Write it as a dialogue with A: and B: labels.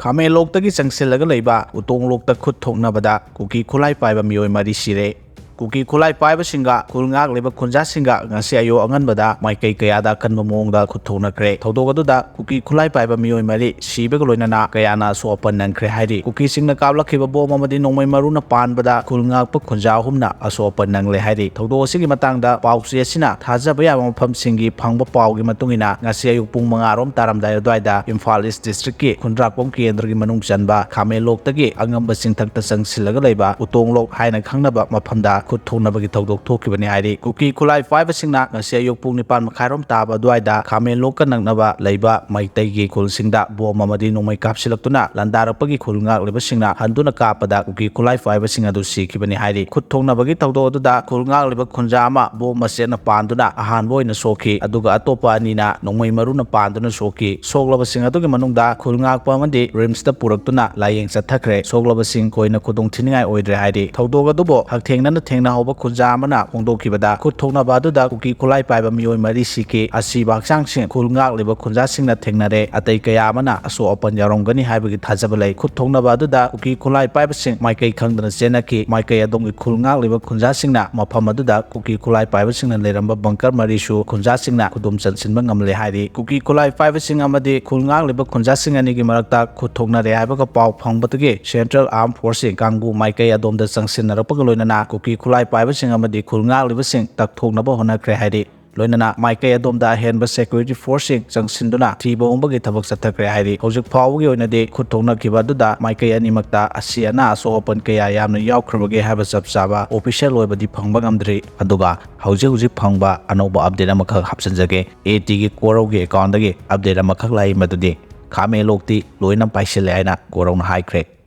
A: ꯈꯥꯃꯦꯟꯂꯣꯛꯇꯒꯤ ꯆꯪꯁꯤꯜꯂꯒ ꯂꯩꯕ ꯎꯇꯣꯡꯂꯣꯛꯇ ꯈꯨꯠ ꯊꯣꯛꯅꯕꯗ ꯀꯨꯀꯤ ꯈꯨꯠꯂꯥꯏ ꯄꯥꯏꯕ ꯃꯤꯑꯣꯏ ꯃꯔꯤ ꯁꯤꯔꯦ꯫ ꯀꯨꯀꯤ ꯈꯨꯠꯂꯥꯏ ꯄꯥꯏꯕꯁꯤꯡꯒ ꯈꯨꯜ ꯉꯥꯛꯂꯤꯕ ꯈꯨꯟꯖꯥꯁꯤꯡꯒ ꯉꯁꯤ ꯑꯌꯨꯛ ꯑꯉꯟꯕꯗ ꯃꯥꯏꯀꯩ ꯀꯌꯥꯗ ꯑꯀꯟꯕ ꯃꯑꯣꯡꯗ ꯈꯨꯠ ꯊꯣꯛꯅꯈ꯭ꯔꯦ꯫ ꯊꯧꯗꯣꯛ ꯑꯗꯨꯗ ꯀꯨꯀꯤ ꯈꯨꯠꯂꯥꯏ ꯄꯥꯏꯕ ꯃꯤꯑꯣꯏ ꯃꯔꯤ ꯁꯤꯕꯒ ꯂꯣꯏꯅꯅ ꯀꯌꯥꯅ ꯑꯁꯣꯛ ꯑꯄꯟ ꯅꯪꯈ꯭ꯔꯦ ꯍꯥꯏꯔꯤ꯫ ꯀꯨꯀꯤꯁꯤꯡꯅ ꯀꯥꯞꯂꯛꯈꯤꯕ ꯕꯣꯝ ꯑꯃꯗꯤ ꯅꯣꯡꯃꯩ ꯃꯔꯨꯅ ꯄꯥꯟꯕꯗ ꯈꯨꯜ ꯉꯥꯛꯄ ꯈꯨꯟꯖꯥ ꯑꯍꯨꯝꯅ ꯑꯁꯣꯛ ꯑꯄꯟ ꯅꯪꯂꯦ ꯍꯥꯏꯔꯤ꯫ ꯊꯧꯗꯣꯛ ꯑꯁꯤꯒꯤ ꯃꯇꯥꯡꯗ ꯄꯥꯎꯆꯦ ꯑꯁꯤꯅ ꯊꯥꯖꯕ ꯌꯥꯕ ꯃꯐꯝꯁꯤꯡꯒꯤ ꯐꯪꯕ ꯄꯥꯎꯒꯤ ꯃꯇꯨꯡꯏꯟꯅ ꯉꯁꯤ ꯑꯌꯨꯛ ꯄꯨꯡ 5 ꯇꯥꯔꯝꯗꯥꯏ ꯑꯗꯨꯋꯥꯏꯗ ꯏꯝꯐꯥꯜ ꯏꯁ ꯗꯤꯁꯇ꯭ꯔꯤꯛꯀꯤ ꯈꯨꯟꯗ꯭ꯔꯥꯛꯄꯝ ꯀꯦꯟꯗ꯭ꯔꯒꯤ ꯃꯅꯨꯡ ꯆꯟꯕ ꯈꯥꯃꯦꯟꯂꯣꯛꯇꯒꯤ ꯑꯉꯝꯕ ꯆꯤꯡꯊꯛꯇ ꯆꯪꯁꯤꯜꯂꯒ ꯂꯩꯕ ꯎꯇꯣꯡꯂꯣꯛ ꯍꯥꯏꯅ ꯈꯪꯅꯕ ꯃꯐꯝꯗ ꯈꯨꯠ ꯊꯣꯛꯅꯕꯒꯤ ꯊꯧꯗꯣꯛ ꯊꯣꯛꯈꯤꯕꯅꯤ ꯍꯥꯏꯔꯤ꯫ ꯀꯨꯀꯤ ꯈꯨꯠꯂꯥꯏ ꯄꯥꯏꯕꯁꯤꯡꯅ ꯉꯁꯤ ꯑꯌꯨꯛ ꯄꯨꯡ 9:30 ꯇꯥꯕ ꯑꯗꯨꯋꯥꯏꯗ ꯈꯥꯃꯦꯟꯂꯣꯛꯀ ꯅꯛꯅꯕ ꯂꯩꯕ ꯃꯩꯇꯩꯒꯤ ꯈꯨꯜꯁꯤꯡꯗ ꯕꯣꯝ ꯑꯃꯗꯤ ꯅꯣꯡꯃꯩ ꯀꯥꯞꯁꯤꯜꯂꯛꯇꯨꯅ ꯂꯥꯟꯗꯥꯔꯛꯄꯒꯤ ꯈꯨꯜ ꯉꯥꯛꯂꯤꯕꯁꯤꯡꯅ ꯍꯟꯗꯨꯅ ꯀꯥꯞꯄꯗ ꯀꯨꯀꯤ ꯈꯨꯠꯂꯥꯏ ꯄꯥꯏꯕꯁꯤꯡ ꯑꯗꯨ ꯁꯤꯈꯤꯕꯅꯤ ꯍꯥꯏꯔꯤ꯫ ꯈꯨꯠ ꯊꯣꯛꯅꯕꯒꯤ ꯊꯧꯗꯣꯛ ꯑꯗꯨꯗ ꯈꯨꯜ ꯉꯥꯛꯂꯤꯕ ꯈꯨꯟꯖꯥ ꯑꯃ ꯕꯣꯝ ꯃꯆꯦꯠꯅ ꯄꯥꯟꯗꯨꯅ ꯑꯍꯥꯟꯕ ꯑꯣꯏꯅ ꯁꯣꯛꯈꯤ, ꯑꯗꯨꯒ ꯑꯇꯣꯞꯄ ꯑꯅꯤꯅ ꯅꯣꯡꯃꯩ ꯃꯔꯨꯅ ꯄꯥꯟꯗꯨꯅ ꯁꯣꯛꯈꯤ꯫ ꯁꯣꯛꯂꯕꯁꯤꯡ ꯑꯗꯨꯒꯤ ꯃꯅꯨꯡꯗ ꯈꯨꯜ ꯉꯥꯛꯄ ꯑꯃꯗꯤ ꯔꯤꯝꯁꯇ ꯄꯨꯔꯛꯇꯨꯅ ꯂꯥꯌꯦꯡ ꯆꯠꯊꯈ꯭ꯔꯦ꯫ ꯁꯣꯛꯂꯕꯁꯤꯡ ꯊꯣꯏꯅ ꯈꯨꯗꯣꯡꯊꯤꯅꯤꯡꯉꯥꯏ ꯑꯣꯏꯗ꯭ꯔꯦ ꯍꯥꯏꯔꯤ꯫ ꯊꯧꯗꯣꯛ ꯑꯗꯨꯕꯨ ꯍꯛꯊꯦꯡꯅꯅ ꯊꯦꯡꯅꯍꯧꯕ ꯈꯨꯟꯖꯥ ꯑꯃꯅ ꯐꯣꯡꯗꯣꯛꯈꯤꯕꯗ ꯈꯨꯠ ꯊꯣꯛꯅꯕ ꯑꯗꯨꯗ ꯀꯨꯀꯤ ꯈꯨꯠꯂꯥꯏ ꯄꯥꯏꯕ ꯃꯤꯑꯣꯏ ꯃꯔꯤ ꯁꯤꯈꯤ꯫ ꯑꯁꯤꯕ ꯍꯛꯆꯥꯡꯁꯤꯡ ꯈꯨꯜ ꯉꯥꯛꯂꯤꯕ ꯈꯨꯟꯖꯥꯁꯤꯡꯅ ꯊꯦꯡꯅꯔꯦ, ꯑꯇꯩ ꯀꯌꯥ ꯑꯃꯅ ꯑꯁꯣꯛ ꯑꯄꯟ ꯌꯥꯎꯔꯝꯒꯅꯤ ꯍꯥꯏꯕꯒꯤ ꯊꯥꯖꯕ ꯂꯩ꯫ ꯈꯨꯠ ꯊꯣꯛꯅꯕ ꯑꯗꯨꯗ ꯀꯨꯀꯤ ꯈꯨꯠꯂꯥꯏ ꯄꯥꯏꯕꯁꯤꯡ ꯃꯥꯏꯀꯩ ꯈꯪꯗꯅ ꯆꯦꯟꯅꯈꯤ꯫ ꯃꯥꯏꯀꯩ ꯑꯗꯣꯝꯒꯤ ꯈꯨꯜ ꯉꯥꯛꯂꯤꯕ ꯈꯨꯟꯖꯥꯁꯤꯡꯅ ꯃꯐꯝ ꯑꯗꯨꯗ ꯀꯨꯀꯤ ꯈꯨꯠꯂꯥꯏ ꯄꯥꯏꯕꯁꯤꯡꯅ ꯂꯩꯔꯝꯕ ꯕꯪꯀꯔ ꯃꯔꯤꯁꯨ ꯈꯨꯟꯖꯥꯁꯤꯡꯅ ꯈꯨꯗꯨꯝ ꯆꯟꯁꯤꯟꯕ ꯉꯝꯂꯦ ꯍꯥꯏꯔꯤ꯫ ꯀꯨꯀꯤ ꯈꯨꯠꯂꯥꯏ ꯄꯥꯏꯕꯁꯤꯡ ꯑꯃꯗꯤ ꯈꯨꯜ ꯉꯥꯛꯂꯤꯕ ꯈꯨꯟꯖꯥꯁꯤꯡ ꯑꯅꯤꯒꯤ ꯃꯔꯛꯇ ꯈꯨꯠ ꯊꯣꯛꯅꯔꯦ ꯍꯥꯏꯕꯒ ꯄꯥꯎ ꯐꯪꯕꯗꯒꯤ ꯁꯦꯟꯇ꯭ꯔꯦꯜ ꯑꯥꯔꯝ ꯐꯣꯔꯁꯁꯤꯡ ꯀꯥꯡꯕꯨ ꯃꯥꯏꯀꯩ ꯑꯗꯣꯝꯗ ꯆꯪꯁꯤꯟꯅꯔꯛꯄꯒ ꯂꯣꯏꯅꯅ ꯀꯨꯀꯤ ꯈꯨꯠꯂꯥꯏ ꯄꯥꯏꯕꯁꯤꯡ ꯑꯃꯗꯤ ꯈꯨꯜ ꯉꯥꯛꯂꯤꯕꯁꯤꯡ ꯇꯛꯊꯣꯛꯅꯕ ꯍꯣꯠꯅꯈ꯭ꯔꯦ ꯍꯥꯏꯔꯤ꯫ ꯂꯣꯏꯅꯅ ꯃꯥꯏꯀꯩ ꯑꯗꯣꯝꯗ ꯑꯍꯦꯟꯕ ꯁꯦꯀ꯭ꯌꯨꯔꯤꯇꯤ ꯐꯣꯔꯁꯁꯤꯡ ꯆꯪꯁꯤꯟꯗꯨꯅ ꯊꯤꯕ ꯍꯨꯝꯕꯒꯤ ꯊꯕꯛ ꯆꯠꯊꯈ꯭ꯔꯦ ꯍꯥꯏꯔꯤ꯫ ꯍꯧꯖꯤꯛ ꯐꯥꯎꯕꯒꯤ ꯑꯣꯏꯅꯗꯤ ꯈꯨꯠ ꯊꯣꯛꯅꯈꯤꯕ ꯑꯗꯨꯗ ꯃꯥꯏꯀꯩ ꯑꯅꯤꯃꯛꯇ ꯑꯁꯤ ꯑꯅꯥ ꯑꯁꯣꯛ ꯑꯄꯟ ꯀꯌꯥ ꯌꯥꯝꯅ ꯌꯥꯎꯈ꯭ꯔꯕꯒꯦ ꯍꯥꯏꯕ ꯆꯞ ꯆꯥꯕ ꯑꯣꯐꯤꯁꯤꯌꯦꯜ ꯑꯣꯏꯕꯗꯤ ꯐꯪꯕ ꯉꯝꯗ꯭ꯔꯤ꯫ ꯑꯗꯨꯒ ꯍꯧꯖꯤꯛ ꯐꯪꯕ ꯑꯅꯧꯕ ꯑꯞꯗꯦꯠ ꯑꯃꯈꯛ ꯍꯥꯞꯆꯤꯟꯖꯒꯦ꯫ ꯑꯦꯇꯤꯒꯤ ꯀꯣꯔꯧꯒꯤ ꯑꯦꯀꯥꯎꯟꯗꯒꯤ ꯑꯞꯗꯦꯠ ꯑꯃꯈꯛ ꯂꯥꯛꯏ, ꯃꯗꯨꯗꯤ ꯈꯥꯃꯦꯟꯂꯣꯛꯇꯤ ꯂꯣꯏꯅ ꯄꯥꯏꯁꯤꯜꯂꯦ ꯍꯥꯏꯅ ꯀꯣꯔꯧꯅ ꯍꯥꯏꯈ꯭ꯔꯦ꯫